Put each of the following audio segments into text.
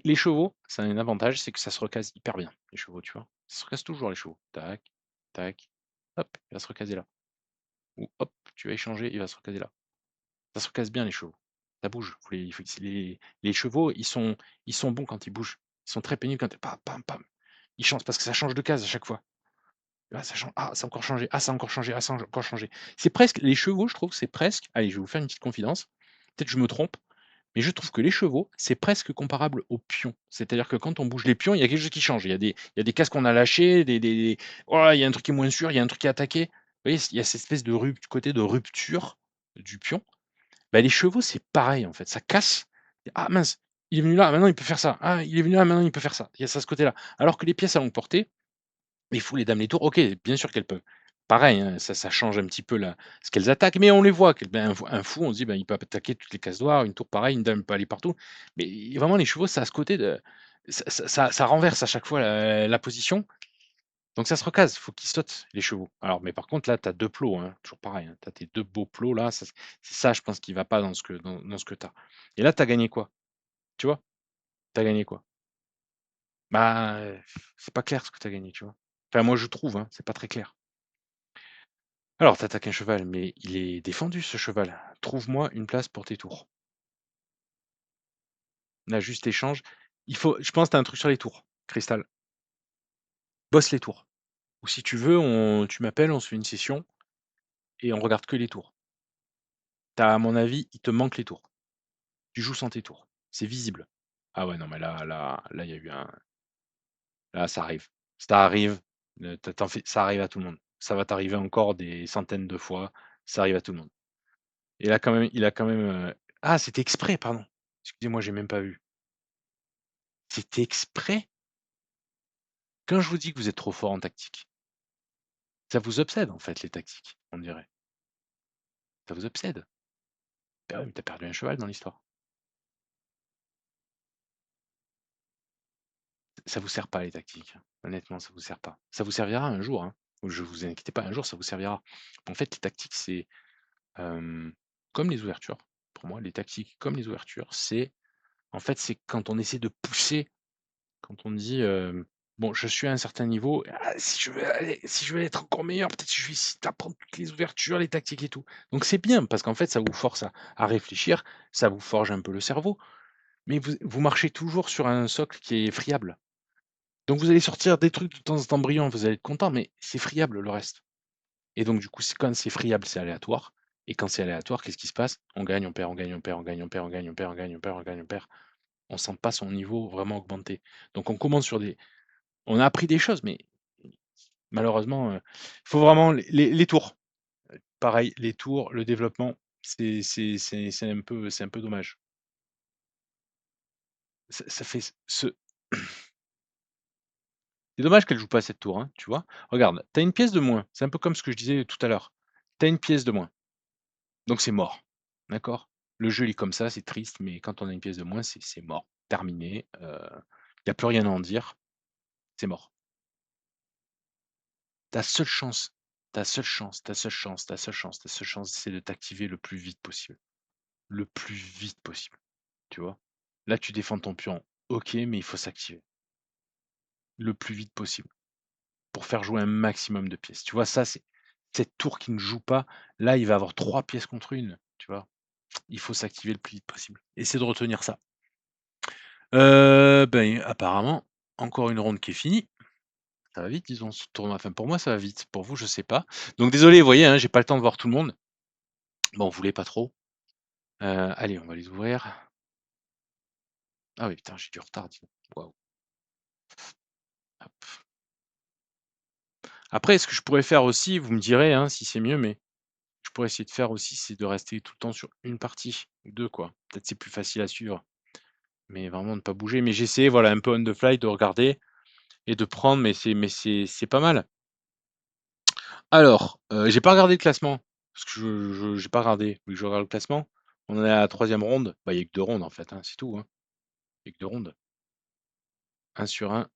Les chevaux, ça a un avantage, c'est que ça se recase hyper bien, les chevaux, tu vois? Ça se recase toujours les chevaux. Tac, tac, hop, il va se recaser là. Ou hop, tu vas échanger, il va se recaser là. Ça se recasse bien les chevaux. Ça bouge. Faut les faut que les chevaux, ils sont bons quand ils bougent. Ils sont très pénibles quand pam, pam, pam. Ils changent parce que ça change de case à chaque fois. Ah ça change, ah ça a encore changé, ah ça a encore changé, ah ça a encore changé. C'est presque les chevaux, je trouve, c'est presque allez, je vais vous faire une petite confidence, peut-être je me trompe, mais je trouve que les chevaux, c'est presque comparable aux pions. C'est-à-dire que quand on bouge les pions, il y a quelque chose qui change. Il y a des cases qu'on a lâchées, oh, il y a un truc qui est moins sûr, il y a un truc qui est attaqué. Vous voyez, il y a cette espèce de côté de rupture du pion. Bah, les chevaux, c'est pareil en fait, ça casse. «Ah mince, il est venu là, maintenant il peut faire ça. Ah, il est venu là, maintenant il peut faire ça». Il y a ça, ce côté-là. Alors que les pièces à longue portée, les fous, les dames, les tours, OK, bien sûr qu'elles peuvent. Pareil, hein, ça change un petit peu la ce qu'elles attaquent, mais on les voit que ben, un fou, on se dit: «Ben, il peut attaquer toutes les cases noires», une tour pareil, une dame peut aller partout. Mais vraiment les chevaux, ça a ce côté de ça renverse à chaque fois la position, donc ça se recase, faut qu'ils sautent les chevaux. Alors mais par contre là, tu as 2 plots, hein, toujours pareil, hein, tu as tes 2 beaux plots là, ça c'est ça je pense qui va pas dans ce que tu as. Et là, tu as gagné quoi? Tu vois? Tu as gagné quoi? Bah, c'est pas clair ce que tu as gagné, tu vois? Enfin moi je trouve, hein, c'est pas très clair. Alors tu attaques un cheval, mais il est défendu ce cheval. Trouve-moi une place pour tes tours. Là juste échange. Je pense que tu as un truc sur les tours, Cristal. Bosse les tours. Ou si tu veux, tu m'appelles, on se fait une session et on regarde que les tours. À mon avis, il te manque les tours. Tu joues sans tes tours. C'est visible. Ah ouais, non, mais là, il y a eu un. Là, ça arrive. Ça arrive. Ça arrive à tout le monde. Ça va t'arriver encore des centaines de fois. Ça arrive à tout le monde. Et là, quand même, il a quand même. Ah, c'était exprès, pardon. Excusez-moi, j'ai même pas vu. C'était exprès. Quand je vous dis que vous êtes trop fort en tactique, ça vous obsède en fait les tactiques, on dirait. Ça vous obsède. Bah ouais, mais tu perdu un cheval dans l'histoire. Ça vous sert pas les tactiques, hein. Honnêtement, ça vous sert pas. Ça vous servira un jour, hein. Je vous inquiétez pas, un jour ça vous servira. En fait, les tactiques, c'est, comme les ouvertures. Pour moi, les tactiques comme les ouvertures, c'est quand on essaie de pousser, quand on dit, «Bon, je suis à un certain niveau, ah, si je veux être encore meilleur, peut-être que je vais essayer d'apprendre toutes les ouvertures, les tactiques et tout». Donc c'est bien parce qu'en fait, ça vous force à réfléchir, ça vous forge un peu le cerveau, mais vous marchez toujours sur un socle qui est friable. Donc vous allez sortir des trucs de temps en temps brillants, vous allez être content, mais c'est friable le reste. Et donc du coup, c'est quand c'est friable, c'est aléatoire. Et quand c'est aléatoire, qu'est-ce qui se passe? On gagne, on perd, on gagne, on perd, on gagne, on perd, on gagne, on perd, on gagne, on perd, on gagne, on perd. On sent pas son niveau vraiment augmenter. Donc on commence sur des. On a appris des choses, mais malheureusement, il faut vraiment les tours. Pareil, les tours, le développement, c'est un peu dommage. Ça fait ce. C'est dommage qu'elle joue pas cette tour, hein, tu vois? Regarde, tu as une pièce de moins, c'est un peu comme ce que je disais tout à l'heure. Tu as une pièce de moins, donc c'est mort, d'accord? Le jeu, il est comme ça, c'est triste, mais quand on a une pièce de moins, c'est mort, terminé, il y a plus rien à en dire, c'est mort. Ta seule chance, ta seule chance, ta seule chance, ta seule chance, ta seule chance, c'est de t'activer le plus vite possible. Le plus vite possible, tu vois? Là, tu défends ton pion, OK, mais il faut s'activer le plus vite possible. Pour faire jouer un maximum de pièces. Tu vois, ça, c'est cette tour qui ne joue pas, là, il va avoir 3 pièces contre une, tu vois? Il faut s'activer le plus vite possible. Essaie de retenir ça. Ben, apparemment, encore une ronde qui est finie. Ça va vite, disons, ce tournoi. Enfin, pour moi, ça va vite. Pour vous, je sais pas. Donc désolé, vous voyez, hein, j'ai pas le temps de voir tout le monde. Bon, vous voulez pas trop. Allez, on va les ouvrir. Ah oui, putain, j'ai du retard, dis donc. Waouh, hop. Après, ce que je pourrais faire aussi, vous me direz, hein, si c'est mieux, mais je pourrais essayer de faire aussi, c'est de rester tout le temps sur une partie ou 2 quoi. Peut-être c'est plus facile à suivre, mais vraiment ne pas bouger. Mais j'ai essayé, voilà, un peu on the fly de regarder et de prendre, mais c'est pas mal. Alors, j'ai pas regardé le classement, parce que je j'ai pas regardé. Vu que je regarde le classement, on est à la 3e ronde. Bah, il y a que 2 rondes en fait, hein, c'est tout, hein. Il y a que 2 rondes. 1 sur 1,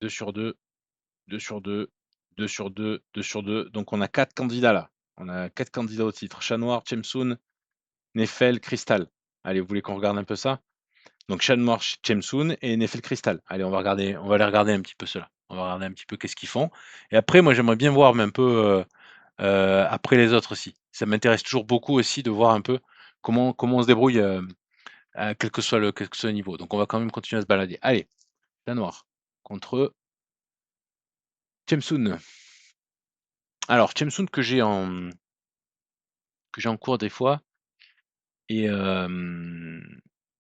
2 sur 2, 2 sur 2, 2 sur 2, 2 sur 2. Donc on a 4 candidats là. On a 4 candidats au titre. Chat Noir, Chemsoun, Neffel, Crystal. Allez, vous voulez qu'on regarde un peu ça? Donc Chat Noir, Chemsun et Nefelkrystal. Allez, on va aller regarder un petit peu ceux-là. On va regarder un petit peu qu'est-ce qu'ils font et après moi j'aimerais bien voir mais un peu, après les autres aussi. Ça m'intéresse toujours beaucoup aussi de voir un peu comment on se débrouille, quel que soit le niveau. Donc on va quand même continuer à se balader. Allez, Chat Noir contre Chemsun. Alors Chemsun que j'ai en cours des fois et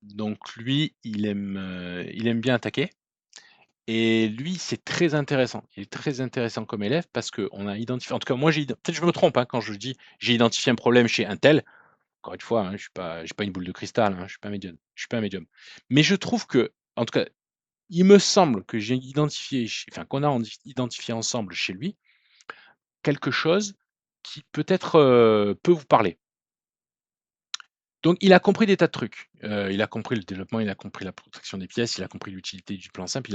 donc lui, il aime bien attaquer et lui, c'est très intéressant. Il est très intéressant comme élève parce qu'on a identifié en tout cas moi peut-être je me trompe, hein, quand je dis: «J'ai identifié un problème chez un tel». Encore une fois, hein, je suis pas j'ai pas une boule de cristal, hein, je suis pas un médium je suis pas un médium. Mais je trouve que en tout cas, il me semble que j'ai identifié qu'on a identifié ensemble chez lui, quelque chose qui peut-être, peut vous parler. Donc il a compris des tas de trucs. Il a compris le développement, il a compris la protection des pièces, il a compris l'utilité du plan simple,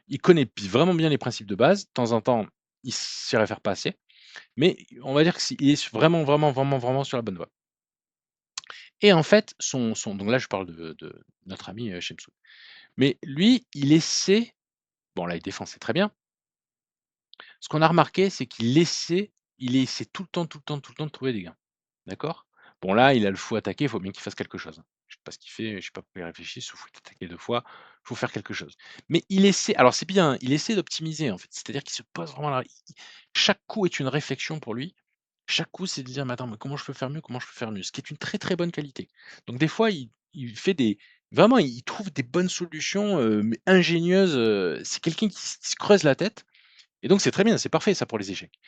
il connaît vraiment bien les principes de base. De temps en temps, il s'y réfère pas assez, mais on va dire qu'il est vraiment, vraiment, vraiment, vraiment sur la bonne voie. Et en fait, donc là je parle de notre ami, Shamsou. Mais lui, il essaie bon là il défend, c'est très bien. Ce qu'on a remarqué, c'est il essaie tout le temps, tout le temps, tout le temps de trouver des gains. D'accord? Bon là, il a le fou attaqué, il faut bien qu'il fasse quelque chose, hein. Je sais pas ce qu'il fait, je sais pas pourquoi il réfléchit, ce fou attaqué 2 fois, il faut faire quelque chose. Mais il essaie alors c'est bien, hein, il essaie d'optimiser en fait, c'est-à-dire qu'il se pose vraiment la chaque coup est une réflexion pour lui. Chaque coup, c'est de dire: «Mais attends, mais comment je peux faire mieux? Comment je peux faire mieux?» Ce qui est une très, très bonne qualité. Donc des fois, il fait des vraiment, il trouve des bonnes solutions, mais ingénieuses, c'est quelqu'un qui se creuse la tête et donc c'est très bien, c'est parfait ça pour les échecs.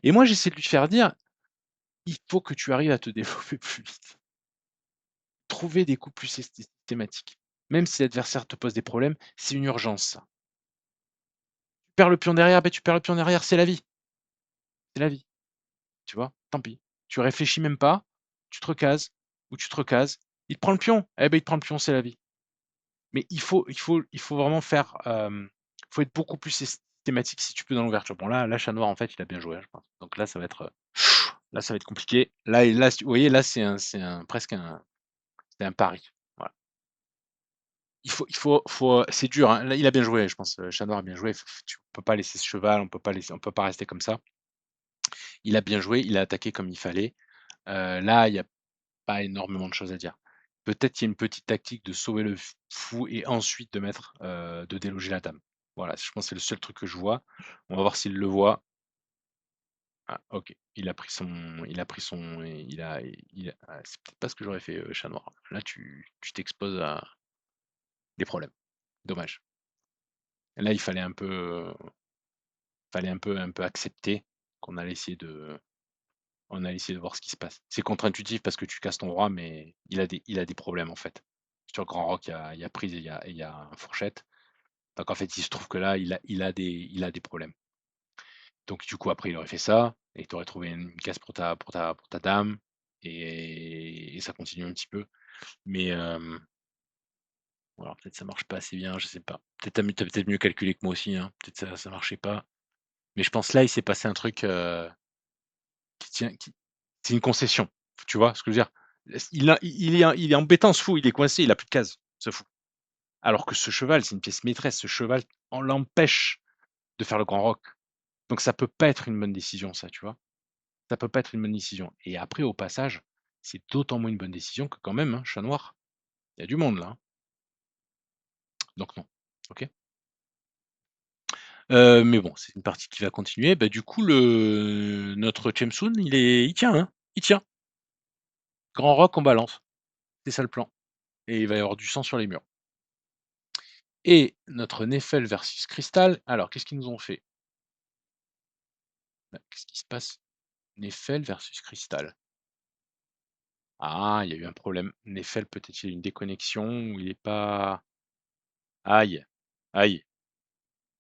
Et moi, j'essaie de lui faire dire: «Il faut que tu arrives à te développer plus vite. Trouver des coups plus systématiques. Même si l'adversaire te pose des problèmes, c'est une urgence ça. Tu perds le pion derrière, ben tu perds le pion derrière, c'est la vie, c'est la vie, tu vois? Tant pis. Tu réfléchis même pas, tu te recases ou tu te recases. Il te prend le pion, eh ben il te prend le pion, c'est la vie. Mais il faut vraiment faire, faut être beaucoup plus systématique si tu peux dans l'ouverture. Bon là, Chat Noir en fait, il a bien joué, hein, je pense. Donc là, ça va être, là, ça va être compliqué. Là, vous voyez, là, presque c'est un pari. Voilà. C'est dur, hein. Là, il a bien joué, je pense, Chat Noir a bien joué. F f Tu peux pas laisser ce cheval, on peut pas rester comme ça. Il a bien joué, il a attaqué comme il fallait. Là, il y a pas énormément de choses à dire. Peut-être qu'il y a une petite tactique de sauver le fou et ensuite de déloger la dame. Voilà, je pense que c'est le seul truc que je vois. On va voir s'il le voit. Ah OK, il a pris son il a ah, c'est peut-être pas ce que j'aurais fait, Chat Noir. Là, tu t'exposes à des problèmes. Dommage. Là, fallait un peu accepter qu'on allait essayer de on allait essayer de voir ce qui se passe. C'est contre-intuitif parce que tu casses ton roi, mais il a des problèmes, en fait. Sur Grand Rock, il y a prise et il y a fourchette. Donc en fait, il se trouve que là, il a des problèmes. Donc du coup, après, il aurait fait ça et tu aurais trouvé une case pour ta dame et ça continue un petit peu. Mais ou alors peut-être ça marche pas assez bien, je sais pas. Tu peut-être mieux calculé que moi aussi, hein. Peut-être ça marchait pas. Mais je pense là, il s'est passé un truc, qui c'est une concession. Tu vois ce que je veux dire? Il est embêtant ce fou, il est coincé, il a plus de cases, ce fou. Alors que ce cheval, c'est une pièce maîtresse. Ce cheval, on l'empêche de faire le grand rock. Donc ça peut pas être une bonne décision ça, tu vois? Ça peut pas être une bonne décision et après au passage, c'est d'autant moins une bonne décision que quand même, hein, Chat Noir, il y a du monde là, hein. Donc non, OK? Mais bon, c'est une partie qui va continuer. Bah, du coup, le notre Chemsun, il tient, hein, il tient. Grand rock, on balance. C'est ça le plan et il va y avoir du sang sur les murs et notre Neffel versus Crystal, alors qu'est-ce qu'ils nous ont fait? Bah, qu'est-ce qui se passe? Neffel versus Crystal. Ah, il y a eu un problème. Neffel, peut-être il y a une déconnexion ou il est pas aïe, aïe.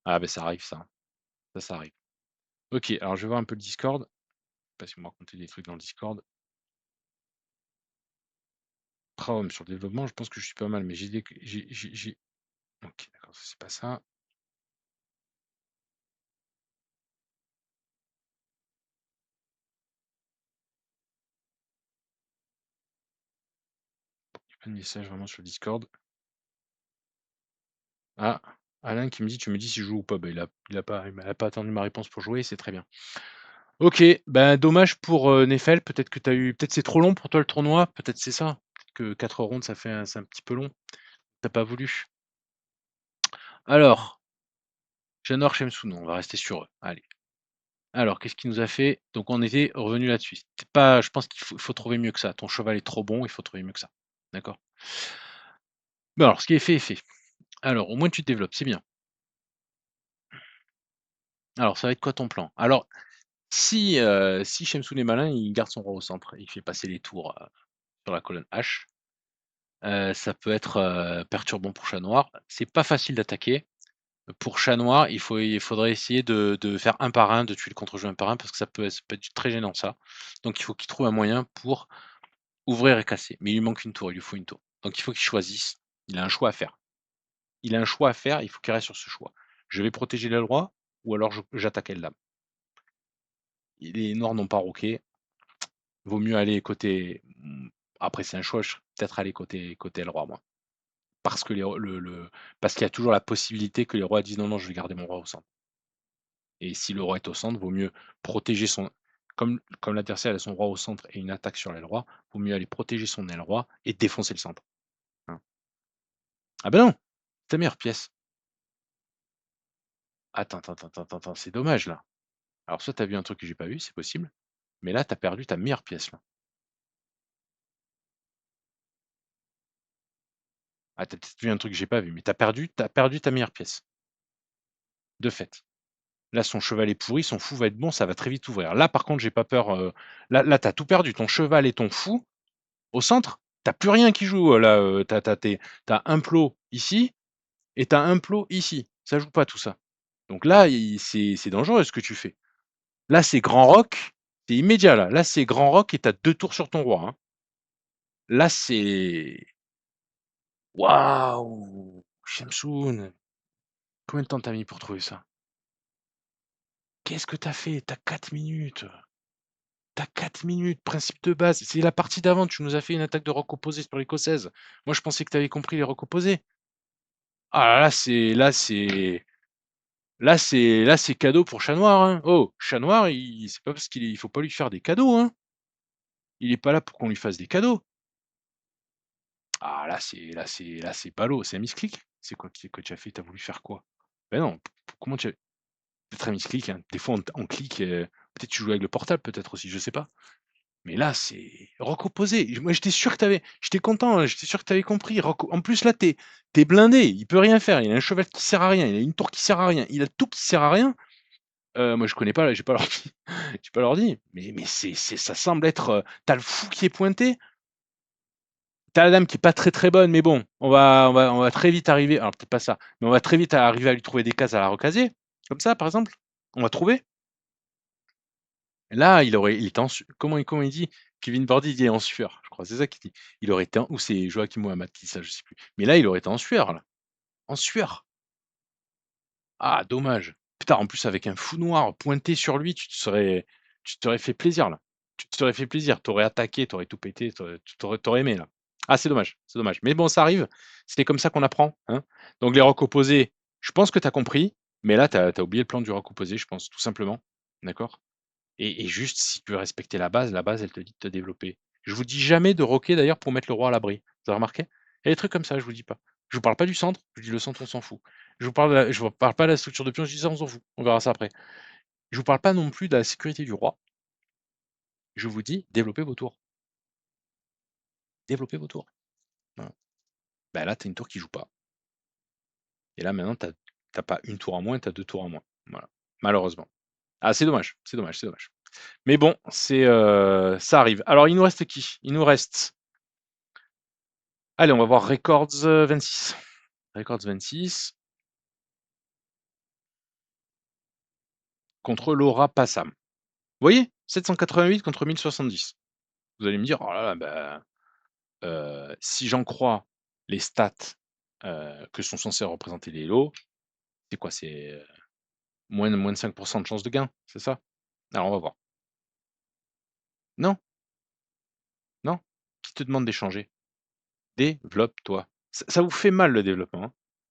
Ah, ben ça arrive ça, hein. Ça arrive. OK, alors je vais voir un peu le Discord, parce qu'on m'a raconté des trucs dans le Discord. Après, sur le développement, je pense que je suis pas mal, mais j'ai OK, d'accord, ça, c'est pas ça. Il y a pas de message vraiment sur le Discord. Ah, Alain qui me dit: «Tu me dis si je joue ou pas?» bah, il a pas attendu ma réponse pour jouer, c'est très bien. OK, ben, dommage pour, Neffel, peut-être c'est trop long pour toi le tournoi, peut-être c'est ça? Peut-être que 4 rondes c'est un petit peu long, tu pas voulu. Alors, Janor, Shamsun, on va rester sur eux, allez. Alors, qu'est-ce qu'il nous a fait? Donc on était revenu là-dessus. C'est pas je pense qu'il faut trouver mieux que ça. Ton cheval est trop bon, il faut trouver mieux que ça. D'accord? Bon alors, ce qui est fait est fait. Alors, au moins tu te développes, c'est bien. Alors, ça va être quoi ton plan? Alors, si Shamsun est malin, il garde son roi au centre, il fait passer les tours, sur la colonne H. Ça peut être, perturbant pour Chat Noir. C'est pas facile d'attaquer. Pour Chat Noir, il faudrait essayer de faire un par un, de tuer le contre-jeu un par un, parce que ça peut être très gênant ça. Donc il faut qu'il trouve un moyen pour ouvrir et casser. Mais il lui manque une tour, il lui faut une tour. Donc il faut qu'il choisisse. Il a un choix à faire. Il a un choix à faire, il faut qu'il reste sur ce choix. Je vais protéger l'aile roi ou alors j'attaque aile dame. Les noirs n'ont pas roqué, vaut mieux aller côté, après c'est un choix, je peut-être aller côté aile roi moi. Parce que parce qu'il y a toujours la possibilité que les rois disent: «Non, non, je vais garder mon roi au centre». Et si le roi est au centre, vaut mieux protéger son comme l'adversaire a son roi au centre et une attaque sur l'aile roi, vaut mieux aller protéger son aile roi et défoncer le centre, hein. Ah ben non! C'est ta meilleure pièce. Attends, c'est dommage là. Alors soit tu as vu un truc que j'ai pas vu, c'est possible, mais là tu as perdu ta meilleure pièce là. Ah, tu as peut-être vu un truc que j'ai pas vu, mais tu as perdu ta meilleure pièce, de fait. Là, son cheval est pourri, son fou va être bon, ça va très vite ouvrir. Là, par contre, j'ai pas peur, là, tu as tout perdu. Ton cheval et ton fou, au centre, tu as plus rien qui joue, là, tu as un plot ici et tu as un plot ici. Ça joue pas tout ça. Donc là, c'est dangereux ce que tu fais. Là, c'est grand rock, c'est immédiat là. Là, c'est grand rock et tu as 2 tours sur ton roi, hein. Là, c'est waouh! Shamsun, combien de temps tu as mis pour trouver ça? Qu'est-ce que tu as fait? Tu as 4 minutes. Tu 4 minutes, principe de base. C'est la partie d'avant, tu nous as fait une attaque de roc opposé sur l'écossaise. Moi, je pensais que tu avais compris les rocs opposés. Ah là, c'est cadeau pour Chat Noir, hein. Oh, Chat Noir, c'est pas parce qu'il faut pas lui faire des cadeaux, hein. Il est pas là pour qu'on lui fasse des cadeaux. Ah là c'est ballot, c'est un misclick? C'est quoi que tu as fait? Tu as voulu faire quoi? Ben non, comment tu as c'est très misclick, hein. Des fois on clique, peut-être tu jouais avec le portable peut-être aussi, je sais pas. Mais là, c'est roc opposé. Moi, j'étais content, hein, j'étais sûr que tu avais compris. En plus, là, tu es blindé, il peut rien faire. Il a un cheval qui sert à rien, il a une tour qui sert à rien, il a tout qui sert à rien. Moi, je connais pas, là, j'ai pas l'ordi, j'ai pas l'ordi, mais ça semble être, tu le fou qui est pointé, t'as la dame qui est pas très, très bonne, mais bon, on va très vite arriver alors peut-être pas ça, mais on va très vite arriver à lui trouver des cases à la recaser, comme ça, par exemple. On va trouver. Là, il était en su comment il dit? Kevin Bordy, il dit: «En sueur», je crois, c'est ça qu'il dit. Il aurait été en ou c'est Joachim Muhammad qui dit ça, je sais plus. Mais là, il aurait été en sueur, là, en sueur. Ah dommage. Putain, en plus avec un fou noir pointé sur lui, tu t'aurais fait plaisir, là. Tu t'aurais fait plaisir, tu aurais attaqué, tu aurais tout pété, tu aurais aimé, là. Ah c'est dommage, c'est dommage. Mais bon, ça arrive, c'est comme ça qu'on apprend, hein. Donc les rocs opposés, je pense que tu as compris, mais là, tu as oublié le plan du roc opposé, je pense, tout simplement. D'accord? Et juste, si tu veux respecter la base, elle te dit de te développer. Je vous dis jamais de roquer d'ailleurs pour mettre le roi à l'abri. Vous avez remarqué? Il y a des trucs comme ça, je vous dis pas. Je vous parle pas du centre, je vous dis le centre, on s'en fout. Je vous parle pas de la structure de pion, je dis ça, on s'en fout. On verra ça après. Je vous parle pas non plus de la sécurité du roi. Je vous dis, développez vos tours. Développez vos tours. Voilà. Bah là, tu as une tour qui joue pas. Et là, maintenant, tu pas une tour en moins, tu as 2 tours en moins. Voilà. Malheureusement. Ah, c'est dommage, c'est dommage, c'est dommage. Mais bon, ça arrive. Alors, il nous reste qui? Il nous reste allez, on va voir Records, 26. Records 26 contre Laura Passam. Vous voyez? 788 contre 1070. Vous allez me dire: «Oh là là, bah, si j'en crois les stats, que sont censés représenter les lots, c'est quoi? C'est, moins de 5 de chance de gain, c'est ça?» Alors on va voir. Non, non. Qui te demande d'échanger? Développe-toi. Ça vous fait mal le développement, hein?